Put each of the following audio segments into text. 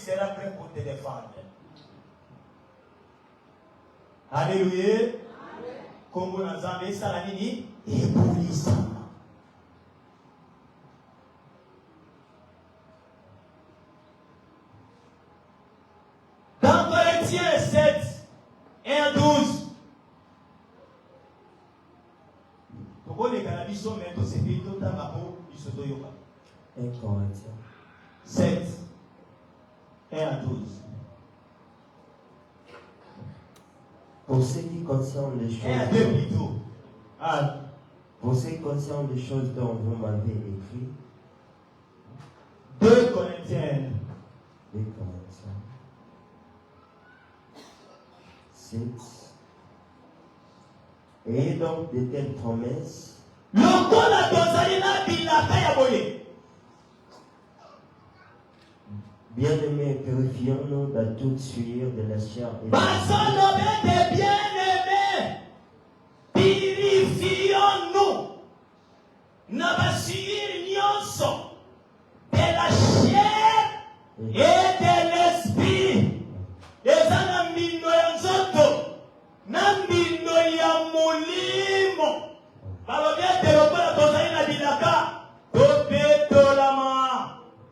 sera prêt pour te défendre. Alléluia. Kombo na Nzambe esala nini? Ebulisama. Dans Corinthiens 7, 1 à 12. Pourquoi les cannabis sont maintenant c'est plutôt dans la peau du sotoyoka? 1 Corinthiens 7, 1 à 12. Pour ce qui concerne les choses, pour ce qui concerne les choses dont vous m'avez écrit, 2 Corinthiens 7. Et donc de telles promesses, bien-aimés, purifions-nous de toute sueur de la chair et de bien-aimés, purifions-nous de la chair et de l'esprit. Ezana mbindo ya nzoto na mbindo ya molimo. Balobia telokola tozali na bilaka topetolama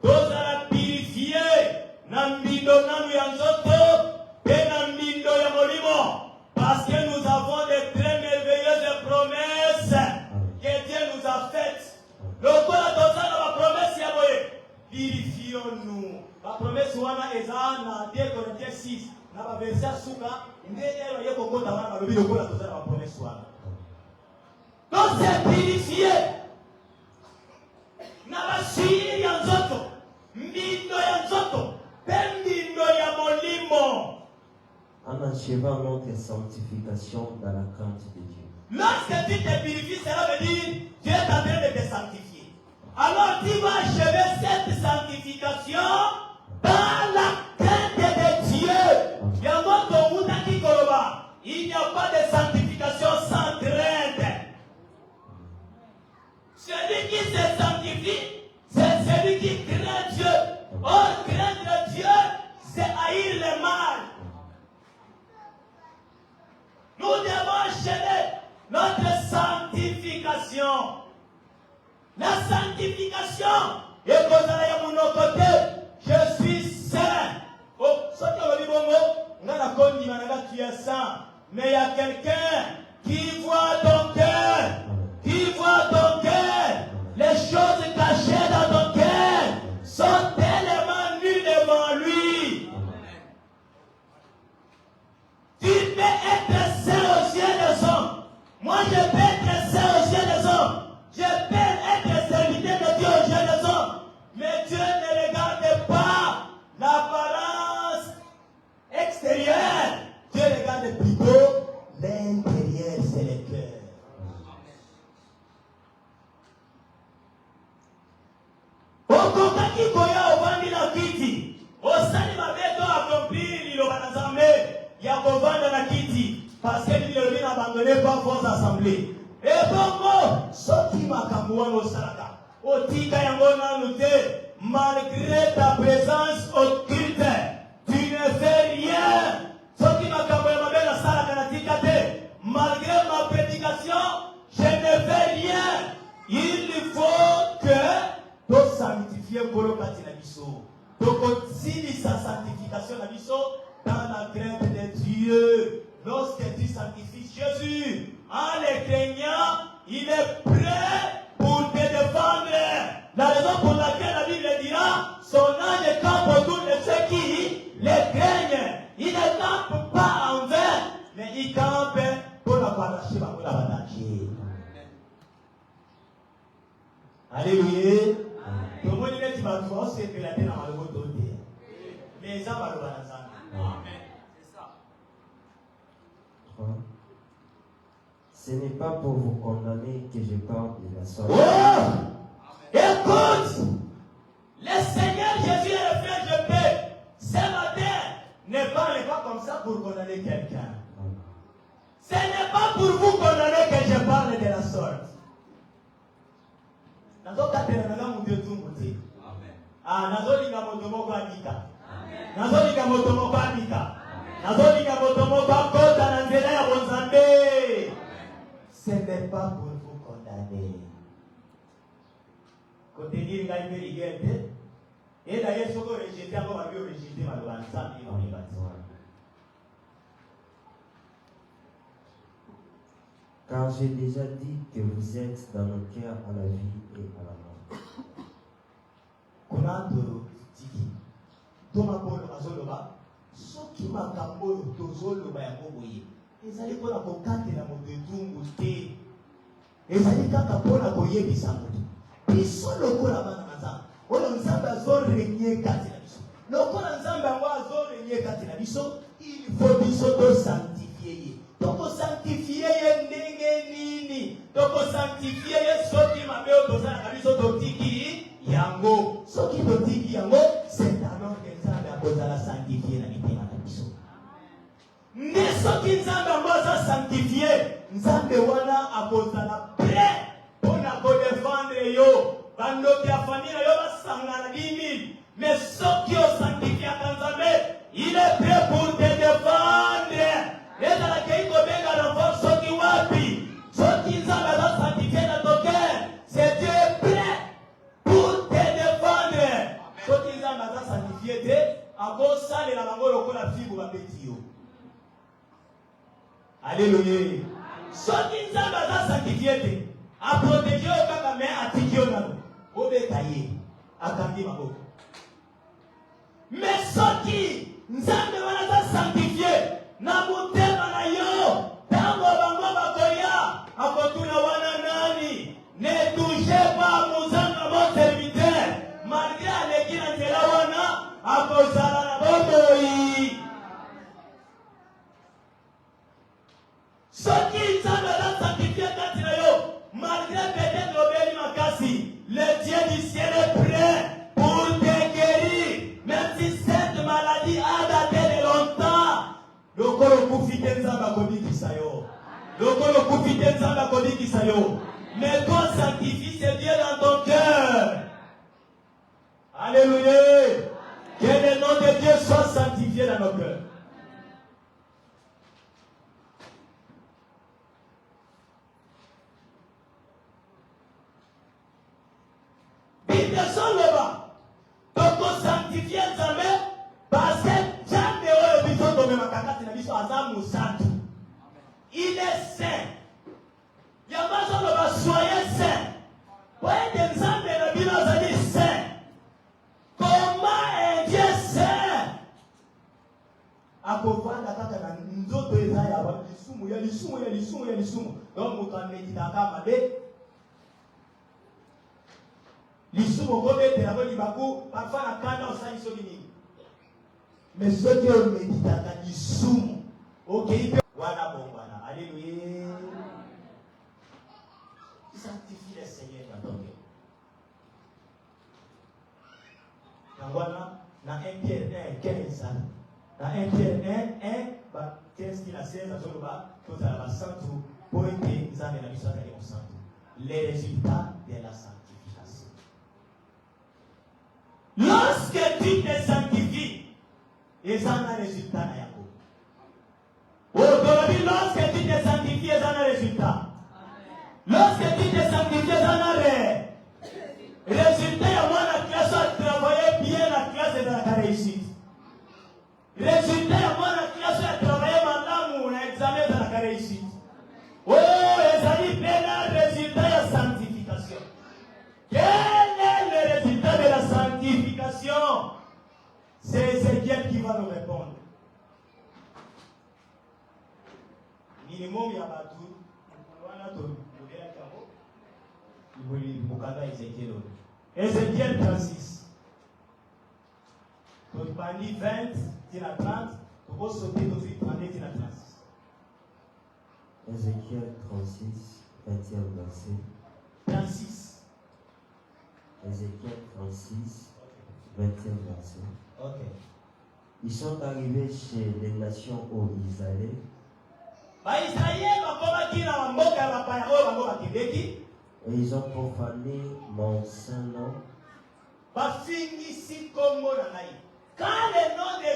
tozala purifié na mbindo nanu ya nzoto pe na mbindo ya molimo, parce que nous avons de très merveilleuses promesses que Dieu nous a faites. Lokola tozala ba promesse ya boye, purifions-nous. La promesse wana ezana 2 Corinthiens 6 na ba verset suka ndeye yeko kota wana ba lobi lokola tozala ba promesse wana. Donc c'est purifié. Na ba shiri ya nzoto, mbindo ya nzoto, mbindo ya molimo. en achevant notre sanctification dans la crainte de Dieu. Lorsque tu te purifies, cela veut dire Dieu est en train de te sanctifier. Alors tu vas achever cette sanctification dans la crainte de Dieu. Il n'y a pas de sanctification sans crainte. Celui qui se sanctifie, c'est celui qui craint Dieu. Or, craindre Dieu, c'est haïr le mal. Nous devons achever notre sanctification. La sanctification est à mon côté. Je suis saint. Oh, ça qui a dit bon, on a la conduite, tu es saint. Mais il y a quelqu'un qui voit ton cœur. Qui voit ton cœur. Les choses cachées dans ton cœur sont tellement nues devant lui. Tu peux être saint aux yeux des hommes. Moi, je peux être saint aux yeux des hommes. Je peux être serviteur de Dieu aux yeux des hommes. Mais Dieu ne regarde pas l'apparence extérieure. Dieu regarde plutôt l'intérieur, c'est le cœur. Okokaki koya ovandi na kiti. Osali mabeto accomplir liloba na Nzambe ya kovanda na kiti. Parce que lilobi n'abandonnez pas vos assemblées. Et bongo, soki makambo wana osalaka. Otika yango nanu te. Malgré ta présence occulte, tu ne fais rien. Soki makambo ya mabe nasalaka na tika te. Malgré ma prédication, je ne fais rien. Il faut que tu sanctifies pour kati na biso. Donc continue sa sanctification na biso dans la crainte de Dieu. Lorsque tu sanctifies Jésus en le craignant, il est prêt pour te défendre. La raison pour laquelle la Bible dira son ange campe autour de ceux qui le craignent. Il ne campe pas en vain, mais il campe pour la partager pour la partager. Alléluia. Tout le monde dit que tu vas se éclater dans la route. Mais ça va le balancer. Amen. C'est ça. 3. Ce n'est pas pour vous condamner que je parle de la sorte. Oh! Écoute! Le Seigneur Jésus est le frère de paix. Ce matin, ne parlez pas comme ça pour condamner quelqu'un. Ce n'est pas pour vous condamner que je parle de la sorte. Nazo katena na Dieu tout monde. Ah, nazo linga moto moko andika. Amen. Nazolinga moto moko abika. Nazolinga moto moko akota na nzela ya bonzambe. Ce n'est pas pour vous condamner. Côté dire ngai pe ligete. Et d'ailleurs ce que rejeter avant va bien rejeter maloba nzambe na mibati. Car j'ai déjà dit que vous êtes dans nos cœurs à la vie et à la mort. Konando tiki. Toma bolo azoloba. Soki makambo tozoloba ya boye. Ezali pona kokatela moto etumbu te. Ezali kaka pona koyebisa moto. Biso lokola bana Nzambe. Oyo Nzambe azorenye kati na biso. Lokola Nzambe yango azorenye kati na biso, il faut biso to sanctifier ye. Toko sanctifier ye ndenge nini? Toko sanctifier ye soki mabe otozala na biso totiki yango. Soki totiki yango, c'est alors que Nzambe akozala sanctifier na mitema na biso. Mais soki Nzambe yango aza sanctifier, Nzambe wana akozala prêt pona kodefendre yo. Bandoki ya famille yo basangana 10 000. Mais soki o sanctifier Nzambe, il est prêt pour te défendre. Et dans la kei kobenga na force soki wapi. Soki Nzambe aza sanctifier na ton cœur, c'est Dieu prêt pour te défendre. Soki Nzambe aza sanctifier te, akosalela bango lokola fibu babeti yo. Alléluia. Soki Nzambe aza sanctifier te, a protéger au kaka mais atiki yo nano. Obeta ye, akangi maboko. Mais soki Nzambe wana aza sanctifier na motema na yo, tango bango bakoya, akotuna wana nani? Ne touchez pas Muzanga mon serviteur. Malgré aleki na nzela wana, akozala na bomoi. Soki Nzambe aza sanctifier kati na yo, malgré peut-être obeli makasi, le Dieu du ciel est prêt pour te guérir, même si cette maladie a daté de longtemps. Lokolo kufite Nzambe akodikisa yo. Lokolo kufite Nzambe akodikisa yo. Mais toi sanctifie ce Dieu dans ton cœur. Alléluia. Que le nom de Dieu soit sanctifié dans nos cœurs. Toko sanctifier Nzambe parce que jamais oyo biso tome makakati na biso aza musantu. Il est saint. Yamazo loba soyez saint. Oye Nzambe na bino azali saint. Comment est Dieu saint? Akovanda kaka na nzoto eza ya lisumu. Donc moto ameditaka mabe. Lisumu kobe te na libaku parfois na kanda osali soki nini. Mais soki o meditaka lisumu, okei pe wana bongwana. Alléluia. Sanctifie le Seigneur dans ton cœur. Wana na 1 Pierre 1:15. Na 1 Pierre 1, 15-16 azoloba tozala basantu po ete Nzambe na biso azali mosantu. Les résultats de la sanctification. Lorsque tu te sanctifies, ils ont un résultat. Lorsque tu te sanctifies, ils ont un résultat. Lorsque tu te sanctifies, ils ont un résultat. Moi, la classe a travaillé bien, la classe est dans la réussite. Résultat, moi, la classe a travaillé madame, on a examiné dans la réussite. Oh, les amis, bien le résultat de la sanctification. Quel est le résultat de la sanctification? C'est Ézéchiel qui va nous répondre. Minimum, il y a pas tout. Ézéchiel 36. Donc, bandit 20, tu as 30. Tu peux sauter tout de suite, 30, tu as 36. Ézéchiel 36, 20e verset. 36. Ézéchiel 36, 20e verset. Ok. Ils sont arrivés chez les nations où ils allaient. Et ils ont profané mon saint nom. Quand le nom de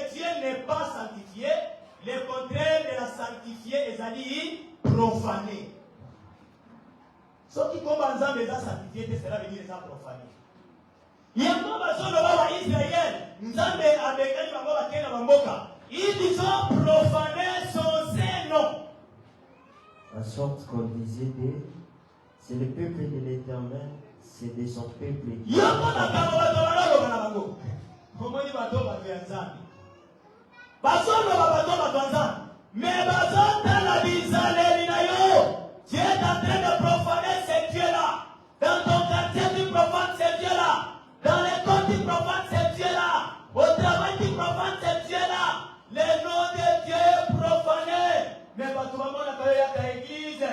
ezali profané. Ce qui commence à les sanctifier, cela veut dire les profané. Yango bazoloba ba Israël, nzambe abekani bango bakena bamboka. Ils ont profané son Saint-Nom. En sorte qu'on disait, c'est le peuple de l'Éternel, c'est de son peuple. Yango makambo batobaloba na bango. Omoni bato bavya nzambe. Bazoloba bato bavya nzambe. Mais bazotala bizaleli na yo. Tu es en train de profaner ces dieux-là. Dans ton quartier, tu profanes ces dieux-là. Dans l'école, tu profanes ces dieux-là. Au travail, tu profanes ces dieux-là. Le nom de Dieu est profané. Mais quand tu vas à l'église,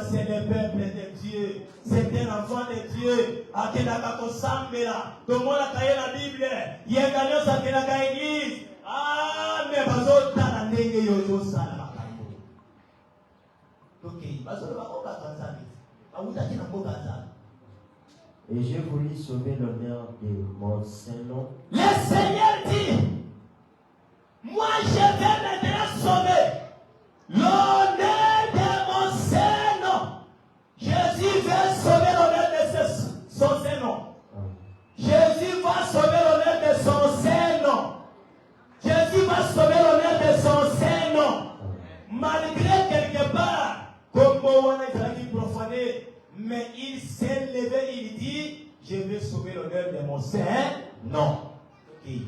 c'est le peuple de Dieu. C'est un enfant de Dieu. À qui n'a pas ressemblé là. Tout le monde a caillé la Bible. Il y a gagné ça qui n'a pas l'église. Ah, mais bazo tana ndenge yoyo sana makambo. Ok, bazo le bako bakanzami. Awuta kina mboka nzami. Et j'ai voulu sauver l'honneur de mon Saint-Nom. Le Seigneur dit, moi je vais maintenant sauver l'honneur de mon Saint-Nom. Jésus veut sauver l'honneur de son Saint-Nom. Jésus va sauver l'honneur de son Saint-Nom. Jésus va sauver l'honneur de son Saint-Nom. Malgré quelque part, comme on a dit profané, mais il s'est levé, il dit, je vais sauver l'honneur de mon Saint-Nom. Okay.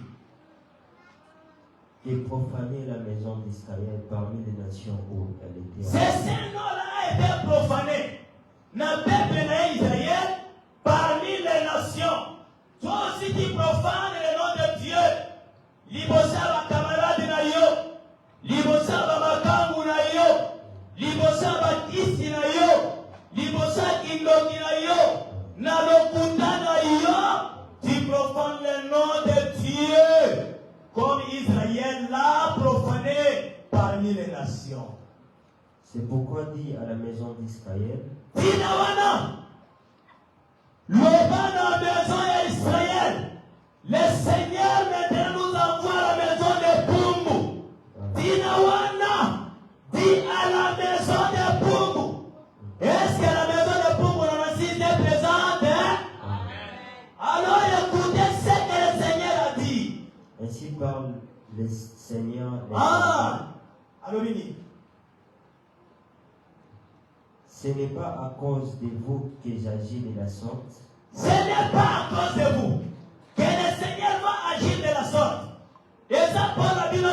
Et profaner la maison d'Israël parmi les nations où elle était. Ce Saint-Nom-là a été profané. N'a peuple d'Israël parmi les nations. Toi aussi tu profanes le nom de Dieu. Libosa ba camarade na yo. Libosa ba makambu na yo. Libosa ba kisi na yo. Libosa kindoki na yo. Na lokuta na yo. Tu profanes le nom de Dieu. Comme Israël l'a profané parmi les nations. C'est pourquoi dit à la maison d'Israël. Tinawana. L'Obana maison d'Israël. Le Seigneur maintenant nous envoie à la maison de Pumbu. Tinawana dit à la maison de Pumbu. Est-ce que la maison de Pumbu est présente? Alors écoutez ce que le Seigneur a dit. Ainsi parle le Seigneur. Alors Mini. Ce n'est pas à cause de vous que j'agis de la sorte. Ce n'est pas à cause de vous que le Seigneur va agir de la sorte. Et ça, pour la Bible,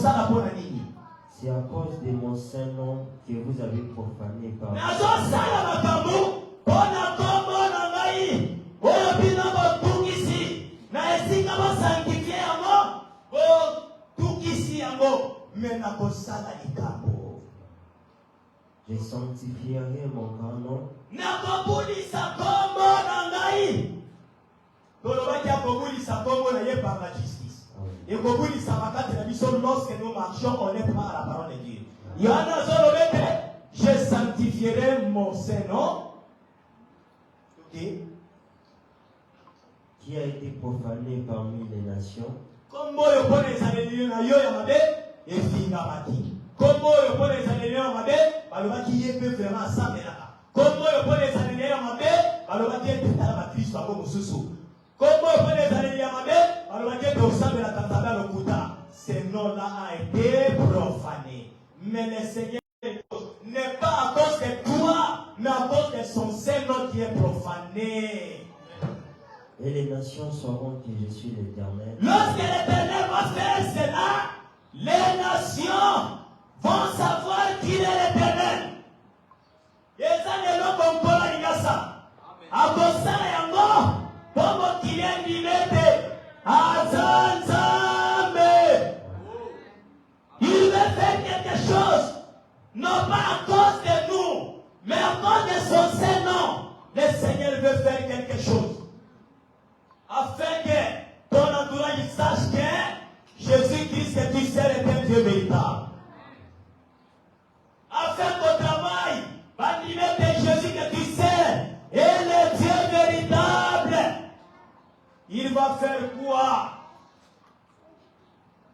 cela veut dire c'est à cause de mon Saint-Nom que vous avez profané par je sanctifierai mon grand nom. Et lorsque nous marchons, on est pas à la parole de Dieu. Je sanctifierai mon Saint-Nom. Okay. Qui a été profané parmi les nations. Comme moi, je connais les années na yo yamade et fingamaki. Comme moi, je connais les années yamade, balobaki yembe vraiment samelaka. Comme moi, je connais les années yamade, balobaki yembe tala Kristo ako mususu. Comme moi, je connais les années yamade, balobaki yembe osamela tanzaba lokuta. Ce nom-là a été profané. Mais le Seigneur n'est pas à cause de toi, mais à cause de son Saint-Nom qui est profané. Et les nations sauront que je suis l'Éternel. Lorsque l'Éternel va faire cela, les nations vont savoir qu'il est l'Éternel. Et ça ne l'ont pas encore l'Igasa. À cause de yango, comme qu'il est limité, Azanzame. Il veut faire quelque chose, non pas à cause de nous, mais à cause de son Saint-Nom. Le Seigneur veut faire quelque chose. Afin que ton entourage sache que Jésus-Christ que tu sais est un Dieu véritable. Afin qu'au travail,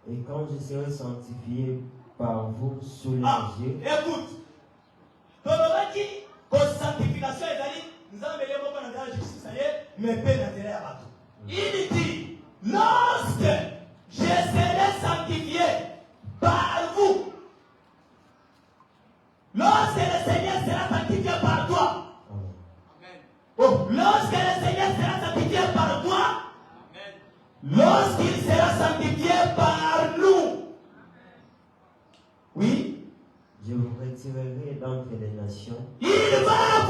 Et quand je serai sanctifié par vous sous les yeux. Écoute. Tolobaki, pour sanctification, nous avons dans la justice, mais peine d'intérêt à bateau. Il dit, lorsque je serai sanctifié par vous, lorsque le Seigneur sera sanctifié par toi, oh, lorsque le Seigneur sera sanctifié par toi, lorsqu'il sera sanctifié par nous, oui. Je vous retirerai d'entre les nations. Il va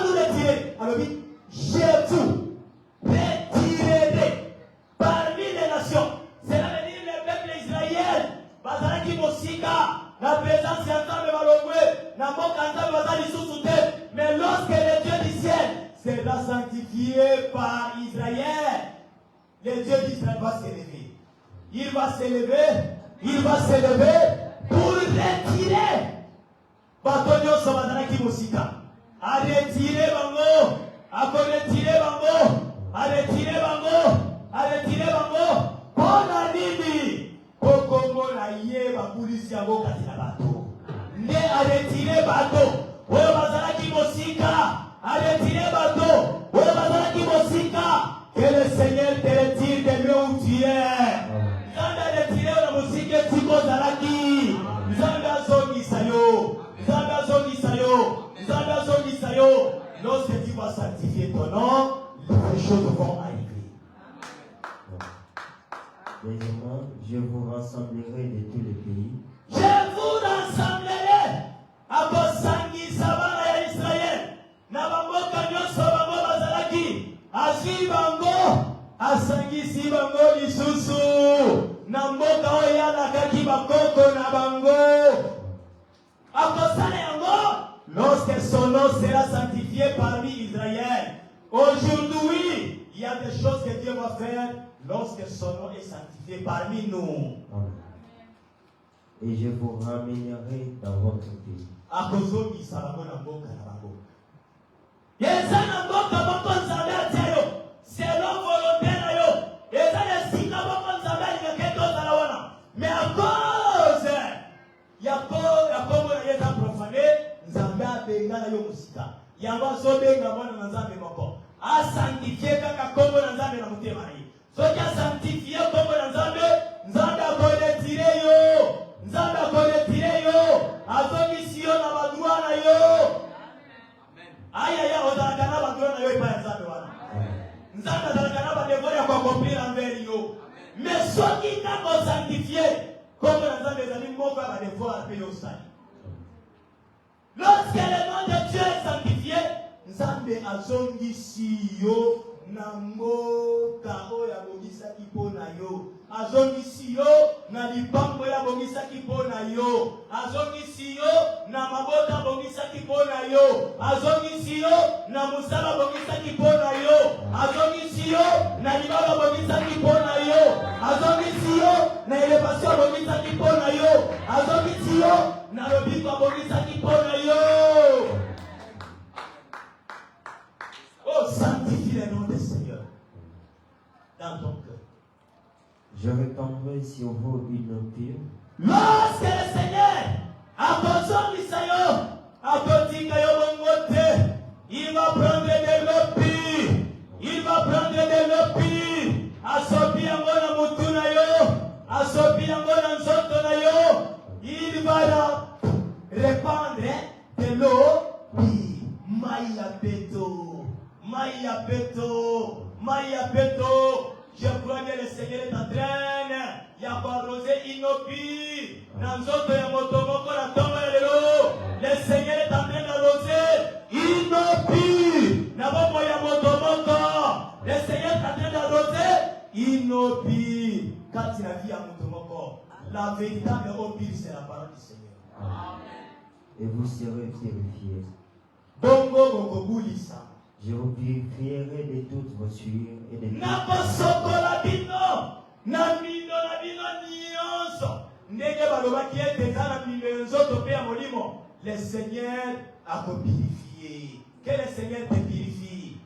nous retirer. Alors oui, je vous retirerai parmi les nations. Cela veut dire le peuple israélien. Bazaraki Mosika, la présence d'Antambe Malogwe, Namok Antambe Bazali sous-souté. Mais lorsque le Dieu du ciel sera sanctifié par Israël, le Dieu d'Israël va s'élever. Il va s'élever pour retirer Batonio Sabadanaki Mosika. A retirer Bango, a retirer Bango, a retirer Bango, a retirer Bango. Pona nini, Pokongo na ye bakulisi yango kati na bato. Ne a retirer bato, oyo bazalaki Mosika, a retirer bato, oyo bazalaki Mosika. Que le Seigneur te retire de lieu où tu es. Zanda retire la musique Tiko Zaraki. Zanda Zongi Sayo. Zanda Zongi Sayo. Zanda Zongi Sayo. Lorsque tu vas sanctifier ton nom, les choses vont arriver. Deuxièmement, je vous rassemblerai de tous les pays. Je vous rassemblerai à Bosangi Sabana ya Israël. Nabamoka Nyoso Bango Bazalaki. Asi Bango. Asangisi Bango lisusu. Namboka oya nakaki bakoko na Bango. Akosane yango. Lorsque son nom sera sanctifié parmi Israël. Aujourd'hui, il y a des choses que Dieu va faire lorsque son nom est sanctifié parmi nous. Amen. Et je vous ramènerai dans votre pays. Akozomi sabango na mboka na bango. Yesa na mboka boko nzambe atiayo. Selon volonté na yo. Yesa ya sika boko nzambe alingake tozala wana. Mais à cause ya Kongo na yesa profané, nzambe abenga na yo musika. Yango azobenga mwana na nzambe moko. Asanctifié kaka Kongo na nzambe na mutema na ye. Soki asanctifié Kongo na nzambe, nzambe akoretire yo. Nzambe akoretire yo. Azongisi yo na badroit na yo. Aya ya ozalaka na badroit na yo epai ya nzambe wana. Nzambe azalaka na badevoir ya koakomplir envers yo. Mais soki ntango osanctifié Kongo na nzambe ezali moko ya badevoir mpe yo osali. Lorsque le nom de Dieu est sanctifié, nzambe azongisi yo na mboka oyo abongisaki mpo na yo. Azongisi yo na lipango oyo abongisaki mpo na yo. Azongisi yo na mabota abongisaki mpo na yo. Azongisi yo na musala abongisaki mpo na yo. Azongisi yo na libala abongisaki mpo na yo. Azongisi yo na elevation abongisaki mpo na yo. Azongisi yo na lobiko abongisaki mpo na yo. Oh, sanctifie le nom du Seigneur dans ton cœur. Je répandrai sur vous une pure. Lorsque le Seigneur a besoin du Seigneur, a besoin de il va prendre de l'eau pure. Il va prendre de l'eau pure. Asopi yango na mutu na yo. Asopi yango na nzoto na yo. Il va répandre de l'eau pure. Maya peto. Maya peto. Maya peto. Je crois que le Seigneur est en train d'arroser inopi. Nanzoto ya motomoko na tomba ya lelo. Le Seigneur est en train d'arroser inopi. Na bombo ya motomoko. Le Seigneur est en train d'arroser inopi. Quand il a vu ya motomoko, la véritable opile c'est la parole du Seigneur. Amen. Et vous serez purifiés. Bongo bongo bulisa. Je vous purifierai de toutes vos souillures et de nakosokola bino na mino na bino nyonso ndenge balobaki ete eza na mino ya nzoto mpe ya molimo. Le Seigneur akopurifie. Que le Seigneur te purifie.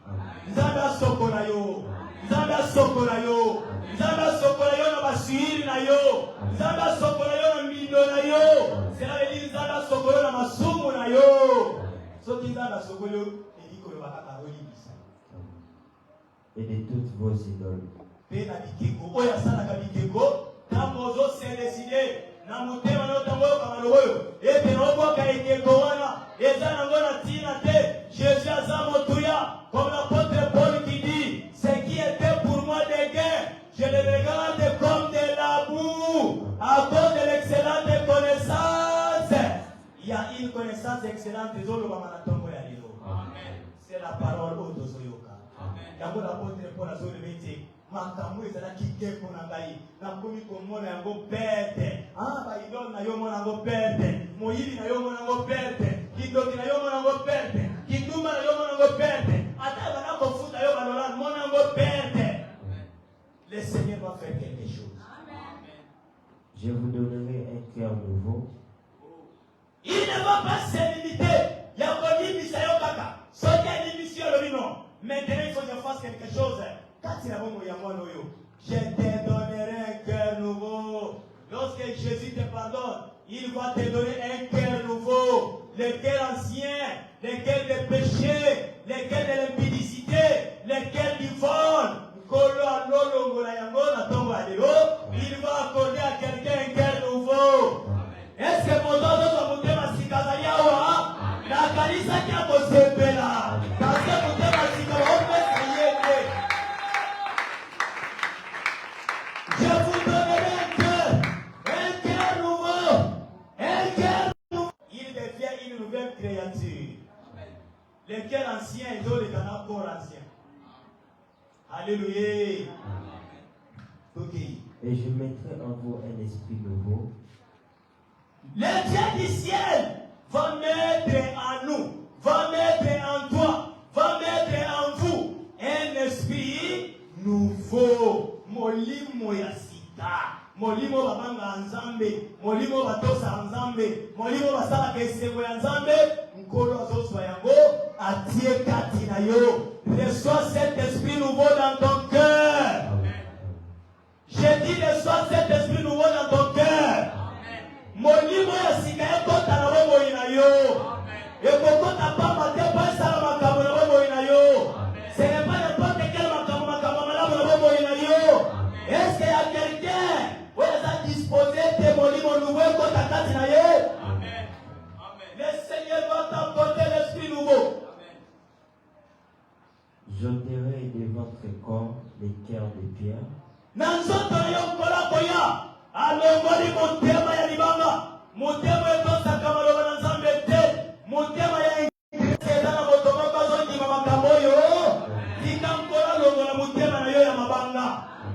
Nzambe asokola yo. Nzambe asokola yo. Nzambe asokola yo na basuiri na yo. Nzamba sokolo yo na mindo na yo. Cela veut dire nzamba sokolo na masumu na yo. Soki nzamba sokolo elikolo bakaka olibisa. Et de toutes vos idoles. Pe na bikeko oyo asalaka bikeko ntango ozose décide na motema na ntango oyo kamalo oyo ete naobwaka ekeko wana eza nango na ntina te. Jésus aza motuya comme l'apôtre Paul qui dit ce qui était pour moi des gains je le regarde comme de la boue à cause de l'excellente connaissance. Il y a une connaissance excellente des autres bamanatongo ya lelo. C'est la parole au tozoyoka. Yango l'apôtre Paul azolebete makambo ezalaki te mpona ngai nakomi komona yango perte. Baidole na yo mona yango perte, moyibi na yo mona yango perte, kidoki na yo mona yango perte, kindumba na yo mona yango perte, ata bana kofuta yo balola mona yango perte. Le Seigneur va faire quelque chose. Je vous donnerai un cœur nouveau. Il ne va pas se limiter. Yakolibisa yo kaka. Soki alibisi yo lobi non. Maintenant il faut que je fasse quelque chose. Je te donnerai un cœur nouveau. Lorsque Jésus te pardonne, il va te donner un cœur nouveau. Le cœur ancien, le cœur de péché, le cœur de l'impudicité, le cœur du vol. Il va accorder à quelqu'un un cœur nouveau. Est-ce que mon don de mon thème a sikazaliawa? La kanisa qui a posé là. Parce que mon thème a sikazaliawa. Je vous donnerai un cœur nouveau, un cœur nouveau. Il devient une nouvelle créature. Le cœur ancien est dans le canal pour ancien. Alléluia. Okay. Et je mettrai en vous un esprit nouveau. Le Dieu du ciel va mettre en nous, va mettre en toi, va mettre en vous un esprit nouveau. Molimo ya sika, molimo babanga nzambe, molimo batosa nzambe, molimo basala kesengo ya nzambe, nkolo azoswa yango atie kati na yo. Reçois cet esprit nouveau dans ton cœur. Je dis reçois cet esprit nouveau dans ton cœur. Molimo ya sika ekota na bomoi na yo. Ekokota pa mate pa esala makambo na bomoi na yo. Ce n'est pas n'importe quel makambo malamu na bomoi na yo. Est-ce qu'il y a quelqu'un où il a disposé de molimo nouveau ekota kati na ye? Le Seigneur va t'apporter l'esprit nouveau. J'ôterai de votre corps les cœurs de pierre. Nanzoto yo kola koya. Alongoli motema ya libanga. Motema etosaka maloba na nzambe te. Motema ya ingirisa na motoma bazondima makambo yo. Tika nkola longola motema na yo ya mabanga.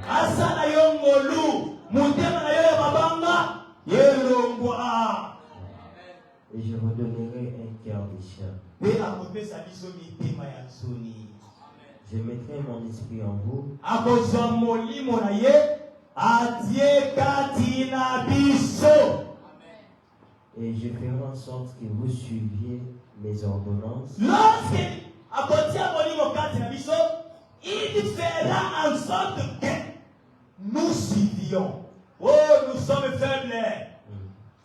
Asa na yo ngolu. Motema na yo ya mabanga. Yelongwa. Et je vous donnerai un cœur de chien. Je mettrai mon esprit en vous. Et je ferai en sorte que vous suiviez mes ordonnances. Il fera en sorte que nous suivions. Oh, nous sommes faibles.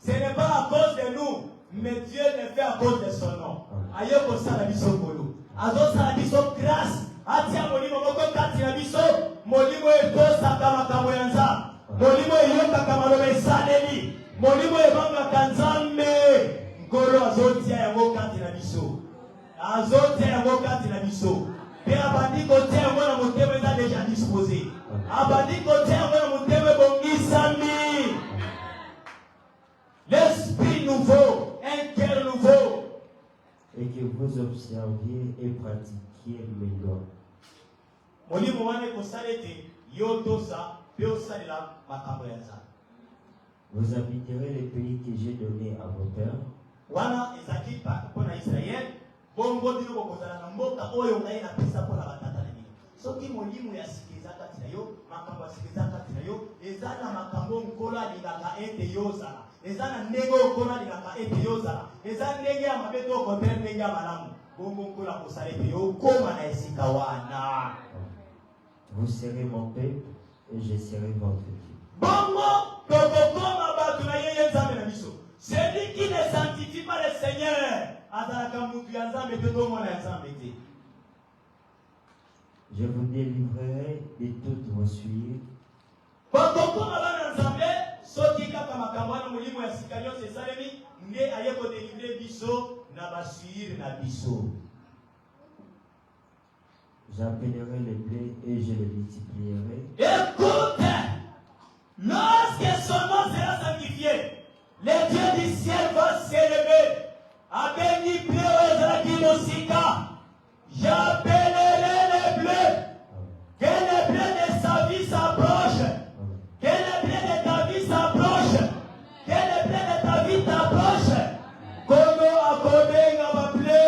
Ce n'est pas à cause de nous, mais Dieu le fait à cause de son nom. Ayoko salabiso kolo. Azo salabiso grâce. Atia molimo moko kati na biso. Molimo eto sakama kamoyanza. Molimo eyoka kamalobe saleli. Molimo ebanga kanzambe. Nkolo azotia yango kati na biso. Azotia yango kati na biso. Pe abandi kotia yango na motema eza déjà disposé. Abandi kotia yango na motema bongisami. L'esprit nouveau, un cœur nouveau. Et que vous observiez et pratiquiez mes lois. Molimo wane kosalete yotosa peosalela makambo ya nzambe. Vous habiterez le pays que j'ai donné à vos pères. Wana ezaki pa pona Israël, bongo dino kokozala na mboka oyo ngai na pesa pona batata na bino. Soki molimo ya sikeza kati na yo, makambo ya sikeza kati na yo, ezana makambo nkola lingaka ete yozala. Ezana ndenge okola lingaka ete yozala. Ezana ndenge ya mabeto okotere ndenge ya malamu. Bongo nkola kosala ete yo koma na esika wana. Vous serez mon peuple et je serai votre Dieu. Bongo Je vous délivrerai de toutes vos souillures. J'appellerai les blés et je les multiplierai. Écoute, lorsque son nom sera sanctifié, le Dieu du ciel va s'élever. Abeni blé Mosika. J'appellerai les bleus. Que les bleus de sa vie s'approchent. Que les bleus de ta vie s'approchent. Que les bleus de ta vie t'approchent. Kono akobenga ba blé.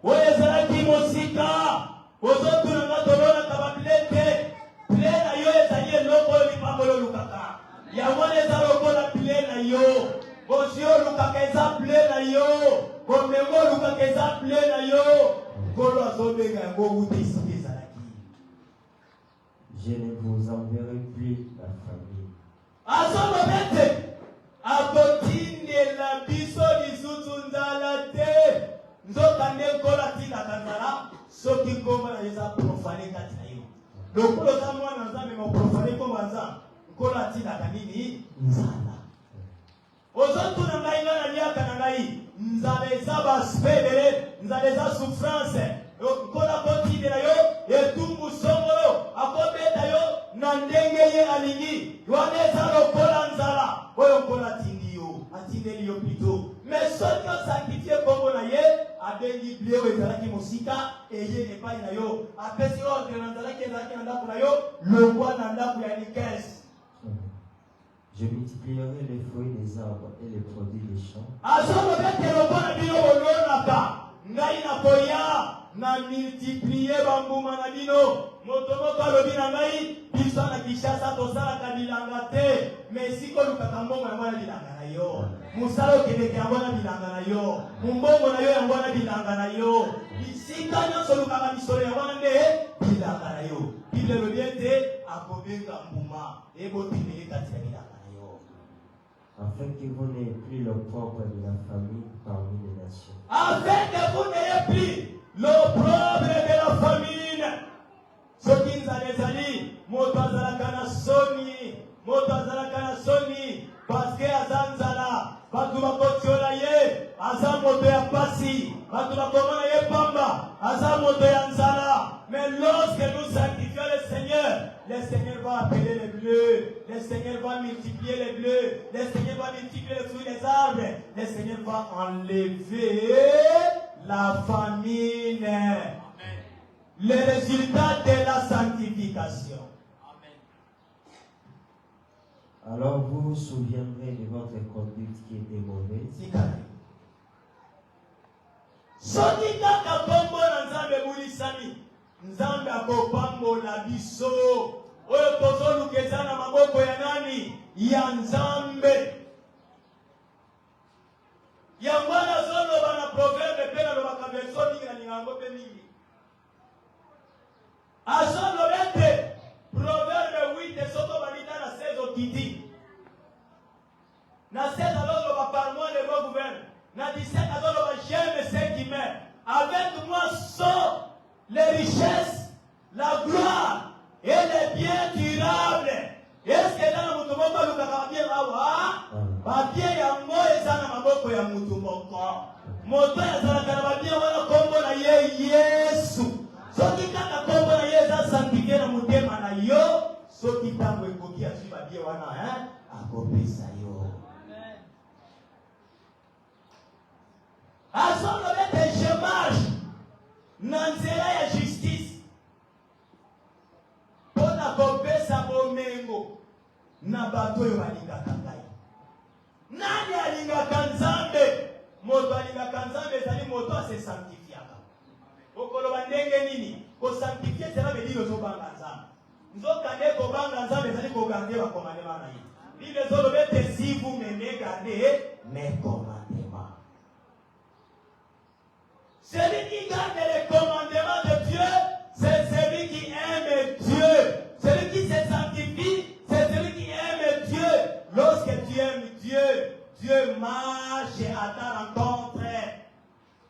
Oyezalaki Mosika. Ozotu na tolona kaba blé te. Blé na yo ezali eloko lipambolo lukaka. Yamone eza lokola blé na yo. Bozio lukaka eza blé na yo. Bomengo lukaka eza blé na yo. Kolo azobenga yango utisi ezalaki. Je ne vous enverrai plus la famille. Azolobete akotindela biso lisusu nzala te. Nzokande kola tina kanzala soki ngoma na yeza profane kati na yo. Lokulo za mwana nzambe mo profane ngoma nzambe kola tina kanini nzala. Ozotuna ngai ngana liaka na ngai nzala eza baspedele nzala eza souffrance kola kotindela yo etumbu songolo akobeta yo na ndenge ye alingi wana eza lokola nzala oyo kola tindi yo atindeli yo plito mais soki osankifie kombo na ye abengi blé oyo ezalaki mosika eye epai na yo apesi ordre na nzalaki ezalaki na ndako na yo longwa na ndako ya likese. Je multiplierai les fruits des arbres et les produits des champs. Ngai na koya na multiplier bambuma na bino motomoko alobi na ngai biso na Kinshasa tosalaka bilanga te mais siko lukaka mbongo yango na bilanga na yo musala okendeke yango na bilanga na yo mbongo na yo yango na bilanga na yo bisika nyonso lukaka misolo yango na nde bilanga na yo Bible elobi ete akobenga mbuma ebotimeli kati ya bilanga na yo afin que vous n'ayez plus l'opprobre de la famille parmi les nations. Afin que vous n'ayez plus l'opprobre de la famine. Soki nzala ezali moto azalaka na soni parce que aza nzala bato bakotiola ye aza moto ya pasi bato bakomona ye pamba aza moto ya nzala. Mais lorsque nous sanctifions le Seigneur va appeler les bleus, le Seigneur va multiplier les bleus, le Seigneur va multiplier les fruits des arbres, le Seigneur va enlever la famine. Amen. Le résultat de la sanctification. Amen. Alors vous vous souviendrez de votre conduite qui était mauvaise. Soki kaka kombo na Nzambe bulisami. Nzambe akopambola biso oyo tozolukeza na maboko ya nani? Ya Nzambe. Yango nazoloba na proverbe pe nalobaka verso mingi na lingango pe mingi. Azolobete proverbe 8 soto balita na 16 okiti. Na 16 azoloba par moi le bon gouverne. Na 17 azoloba j'aime ce qui m'aime. Avec moi sont les richesses, la gloire et les biens durables. Est-ce que dans le monde moko lukaka bien awa? Ba bien yango eza na maboko ya mutu moko. Moto azalaka na ba bien wana kombo na ye Yesu. Soki kaka kombo na ye eza sanctifié na motema na yo, soki tango ekoki azwi ba bien wana akopesa yo. Azolobete je marche na nzela ya justice mpona kopesa bomengo na bato oyo balingaka ngai. Nani alingaka Nzambe? Moto alingaka Nzambe ezali moto ase sanctifiaka. Okoloba ndenge nini? Kosanctifie ezala belili ozobanga Nzambe. Nzoka nde kobanga Nzambe ezali kogarde bakomandema na ye. Bible ezolobete si vous m'aimez gardez mes commandements. Celui qui garde les commandements de Dieu, c'est celui qui aime Dieu. Celui qui se sanctifie, c'est celui qui aime Dieu. Lorsque tu aimes Dieu, Dieu marche à ta rencontre.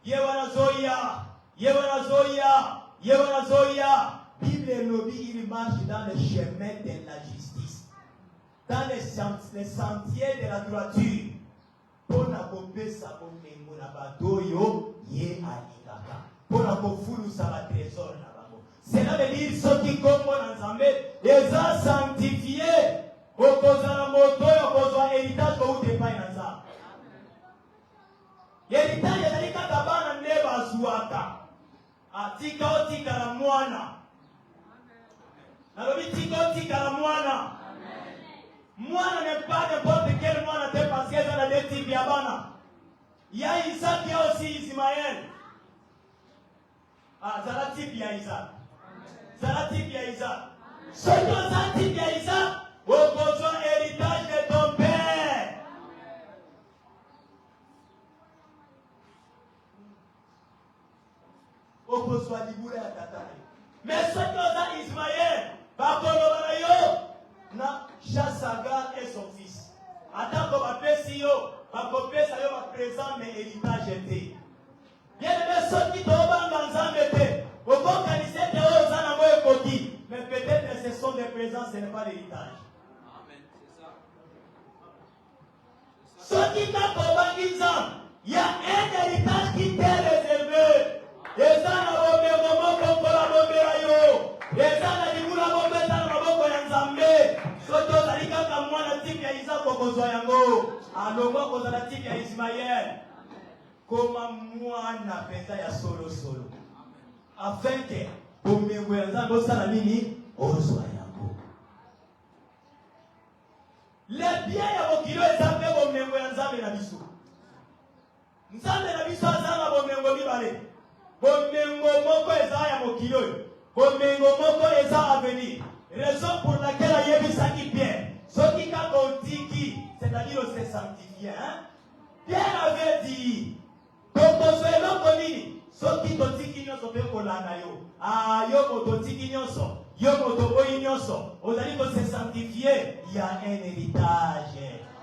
Dieu Bible et lobby, il marche dans le chemin de la justice, dans les sentiers de la droiture. Pour la couper sa bomengo na badoyo ye alikaka. Pour la kofulu sa trésor na bango. Cela veut dire ceux qui comprennent ensemble, ils sont sanctifiés. Okozala motoyo okozwa héritage ko utepa inanza. Héritage yalika kabana neba zuaka. Atika otika la mwana. Nalobi tika otika la mwana. Mwana n'est pas n'importe quel mwana te parce que dans la type yabana. Il y a Isaac, il y a aussi Ismaël. Ah, ça la type ya Isaac. Ça la type ya Isaac. Ce que ça type ya Isaac, au besoin héritage de ton père. Au besoin d'Iboula ya tata. Mais ce que ça Ismaël, va kolobana yo. Na Chasaga et son fils. Attends qu'on va faire si yo, va couper ça yo va présent mais héritage était. Bien aimé ceux qui tombent dans Zambété, au organiser des hauts en amour coquille, mais peut-être que ce sont des présents, ce n'est pas l'héritage. Amen, c'est ça. Ceux qui tombent dans Zambété, il y a un héritage qui t'est réservé. Les gens ont mis au moment qu'on peut la bomber à yo. Les gens ont dit, vous la bombez dans le moment qu'on y a Zambé. Soto zalika kama mwana tipi ya Isaac okozwa yango. Alongo kozala tipi ya Ismaël. Koma mwana pesa ya solo solo. Afin que bomengo ya Nzambe osala nini? Ozwa yango. Le bien ya bokilo eza mpe bomengo ya Nzambe na biso. Nzambe na biso azanga bomengo mibale. Bomengo moko eza ya mokilo. Bomengo moko eza avenir. Raison pour laquelle il y a eu Pierre. Ce qui a dit, c'est-à-dire se sanctifier. Pierre avait dit, ce qui te dit qu'il y a se sanctifier, il y a un héritage.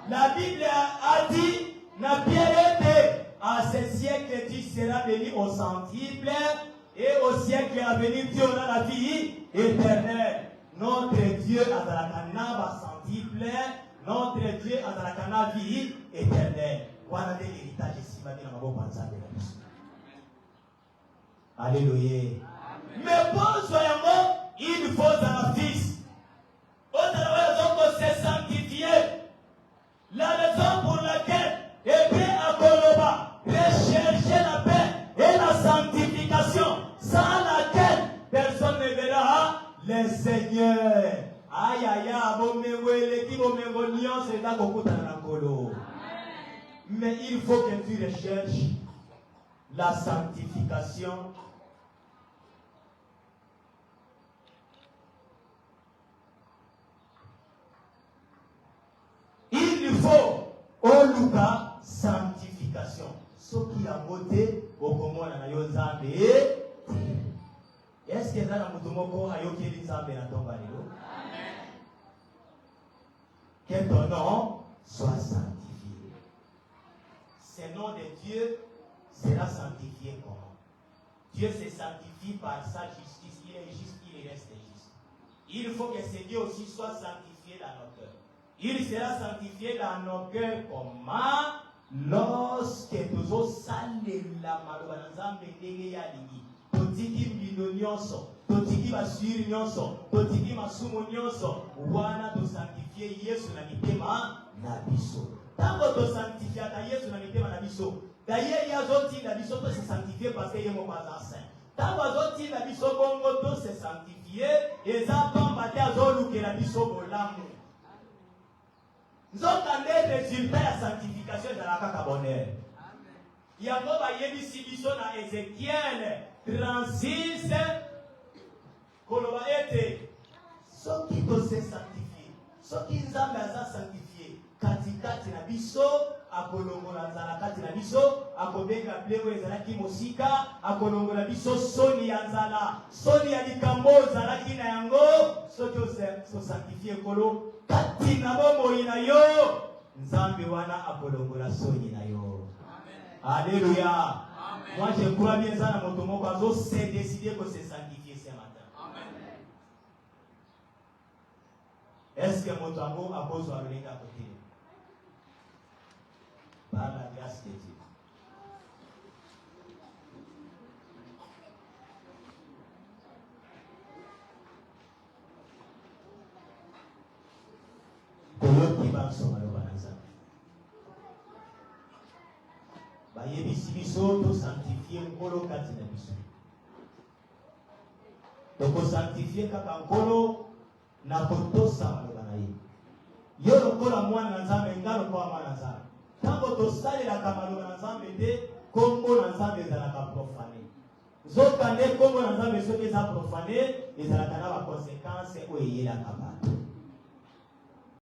La Bible a dit, n'a Pierre été à ce siècle, tu seras béni au centuple et au siècle à venir, tu auras la vie éternelle. Notre Dieu a dans la canava centuple, notre Dieu a dans la canava vie éternelle. Voilà l'héritage ici, ma vie, alléluia. Mais pour soyons, il faut un fils. Autre se sanctifier. La raison pour laquelle Hébreu à Koloba rechercher la paix et la sanctification, sans laquelle personne ne verra le Seigneur. Aïe aïe aïe, mais il faut que tu recherches la sanctification. Il faut au Luka sanctification. Ce qui a voté au moment de la Nzambe. Est-ce que dans la Moutomoko a yoké Nzambe na tomba lelo? Que ton nom soit sanctifié. Ce nom de Dieu sera sanctifié comment? Dieu se sanctifie par sa justice. Il est juste, il reste juste. Il faut que ce Dieu aussi soit sanctifié dans nos cœurs. Il sera sanctifié dans nos cœurs comment? Lorsque nous allons saler la malheur Nzambe ndenge ya lingi. Totiki mbino nyonso, totiki basuri nyonso, totiki masumo nyonso, wana to sanctifier Yesu na mitema na biso. Tango to sanctifier ta Yesu na mitema na biso. D'ailleurs, il y a d'autres qui biso to se sanctifier parce que yemo pas saint. Tango d'autres qui biso bongo to se sanctifier, et ça tombe à azoluke la biso bolamu. Nzokande résultat ya sanctification de la kaka bonheur. Yango ba yebisi biso na Ézéchiel 36 koloba ete soki to se sanctifier, soki Nzambe aza sanctifier katikati na biso akolongola nzala kati na biso akobenga plewo ezalaki mosika akolongola biso soni ya nzala soni ya likambo ezalaki na yango soki o sanctifier kolo kati na bomoi na yo Nzambe wana akolongola soni na yo. Alléluia. Moi, je crois bien ça dans mon tomo, c'est décidé de se sanctifier ce matin. Est-ce que mon tomo a besoin de l'État à côté? Par la grâce de Dieu. Koyoki bakso maloba na Nzambe. Bayebisi biso to sanctifier nkolo kati na biso. Toko sanctifier kaka nkolo na kotosa maloba na ye. Yo lokola mwana na Nzambe ngalo kwa mwana na Nzambe. Tango tosalelaka maloba na Nzambe te kombo na Nzambe ezalaka profane. Zoka nde kombo na Nzambe soki eza profane ezalaka na ba conséquences oyo eyelaka bato.